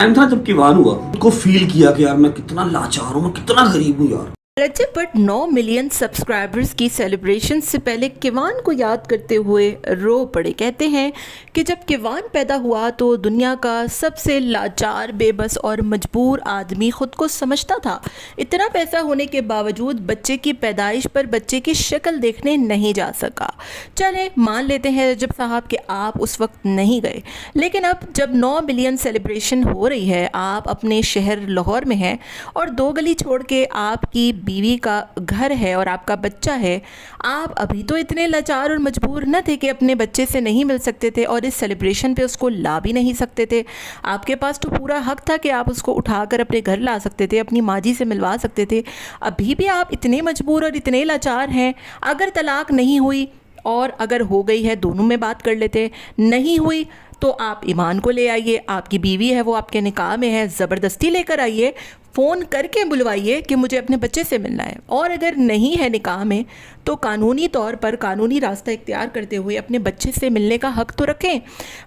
Time था जब किवान हुआ, को फील किया कि यार मैं कितना लाचार हूँ, मैं कितना गरीब हूँ यार। रजब भट्ट 9 मिलियन सब्सक्राइबर्स की सेलिब्रेशन से पहले किवान को याद करते हुए रो पड़े। कहते हैं कि जब किवान पैदा हुआ तो दुनिया का सबसे लाचार, बेबस और मजबूर आदमी खुद को समझता था। इतना पैसा होने के बावजूद बच्चे की पैदाइश पर बच्चे की शक्ल देखने नहीं जा सका। चले मान लेते हैं रजब साहब कि आप उस वक्त नहीं गए, लेकिन अब जब 9 मिलियन सेलिब्रेशन हो रही है, आप अपने शहर लाहौर में हैं और 2 गली छोड़ के आपकी बीवी का घर है और आपका बच्चा है। आप अभी तो इतने लाचार और मजबूर न थे कि अपने बच्चे से नहीं मिल सकते थे और इस सेलिब्रेशन पे उसको ला भी नहीं सकते थे। आपके पास तो पूरा हक था कि आप उसको उठाकर अपने घर ला सकते थे, अपनी माँ जी से मिलवा सकते थे। अभी भी आप इतने मजबूर और इतने लाचार हैं। अगर तलाक नहीं हुई और अगर हो गई है, दोनों में बात कर लेते, नहीं हुई तो आप ईमान को ले आइए। आपकी बीवी है, वो आपके निकाह में है, ज़बरदस्ती लेकर आइए, फ़ोन करके बुलवाइए कि मुझे अपने बच्चे से मिलना है। और अगर नहीं है निकाह में तो कानूनी तौर पर कानूनी रास्ता इख्तियार करते हुए अपने बच्चे से मिलने का हक़ तो रखें।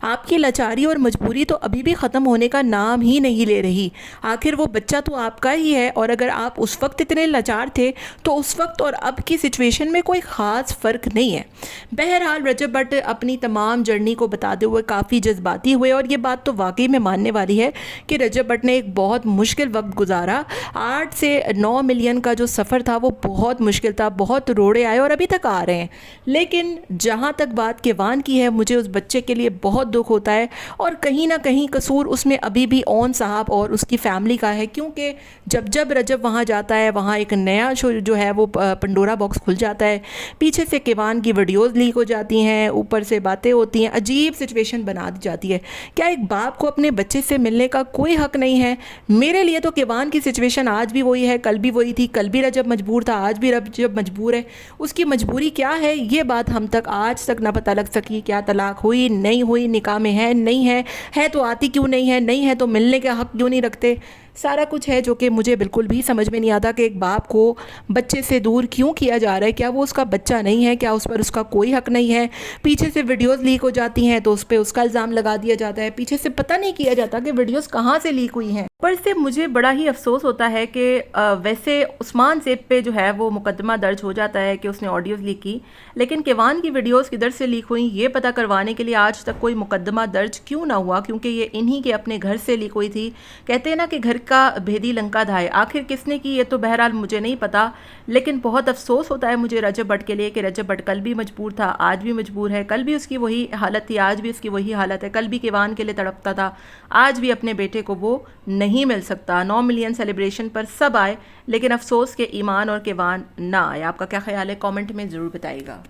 आपकी लाचारी और मजबूरी तो अभी भी ख़त्म होने का नाम ही नहीं ले रही। आखिर वो बच्चा तो आपका ही है और अगर आप उस वक्त इतने लाचार थे तो उस वक्त और अब की सिचुएशन में कोई ख़ास फ़र्क नहीं है। बहरहाल रजब भट्ट अपनी तमाम जर्नी को बताते हुए काफ़ी जज्बाती हुए और ये बात तो वाकई में मानने वाली है कि रजब भट्ट ने एक बहुत मुश्किल वक्त गुजारा। 8 से 9 मिलियन का जो सफ़र था वो बहुत मुश्किल था, बहुत रोड़े आए और अभी तक आ रहे हैं। लेकिन जहाँ तक बात किवान की है, मुझे उस बच्चे के लिए बहुत दुख होता है और कहीं ना कहीं कसूर उसमें अभी भी ओन साहब और उसकी फैमिली का है, क्योंकि जब जब रजब वहाँ जाता है वहाँ एक नया शो जो है वो पंडोरा बॉक्स खुल जाता है। पीछे से किवान की वीडियोज़ लीक हो जाती हैं, ऊपर से बातें होती हैं, अजीब सिचुएशन बना दी जाती है। क्या एक बाप को अपने बच्चे से मिलने का कोई हक़ नहीं है? मेरे लिए तो किवान की सिचुएशन आज भी वही है, कल भी वही थी। कल भी रजब मजबूर था, आज भी रजब मजबूर है। उसकी मजबूरी क्या है ये बात हम तक आज तक ना पता लग सकी। क्या तलाक हुई, नहीं हुई, निकाह में है, नहीं है तो आती क्यों नहीं है, नहीं है तो मिलने का हक़ क्यों नहीं रखते? सारा कुछ है जो कि मुझे बिल्कुल भी समझ में नहीं आता कि एक बाप को बच्चे से दूर क्यों किया जा रहा है। क्या वो उसका बच्चा नहीं है? क्या उस पर उसका कोई हक़ नहीं है? पीछे से वीडियोस लीक हो जाती हैं तो उस पर उसका इल्ज़ाम लगा दिया जाता है। पीछे से पता नहीं किया जाता कि वीडियोस कहाँ से लीक हुई हैं। पर से मुझे बड़ा ही अफसोस होता है कि वैसे उस्मान सेब पे जो है वो मुकदमा दर्ज हो जाता है कि उसने ऑडियोज़ लीक की, लेकिन किवान की वीडियोज़ किधर से लीक हुई ये पता करवाने के लिए आज तक कोई मुकदमा दर्ज क्यों ना हुआ, क्योंकि ये इन्हीं के अपने घर से लीक हुई थी। कहते हैं ना कि घर का भेदी लंका धाए, आखिर किसने की ये तो बहरहाल मुझे नहीं पता। लेकिन बहुत अफसोस होता है मुझे रजब भट्ट के लिए कि रजब भट्ट कल भी मजबूर था, आज भी मजबूर है। कल भी उसकी वही हालत थी, आज भी उसकी वही हालत है। कल भी किवान के लिए तड़पता था, आज भी अपने बेटे को वो नहीं मिल सकता। 9 मिलियन सेलिब्रेशन पर सब आए, लेकिन अफसोस के ईमान और किवान ना आए। आपका क्या ख्याल है? कमेंट में ज़रूर बताइएगा।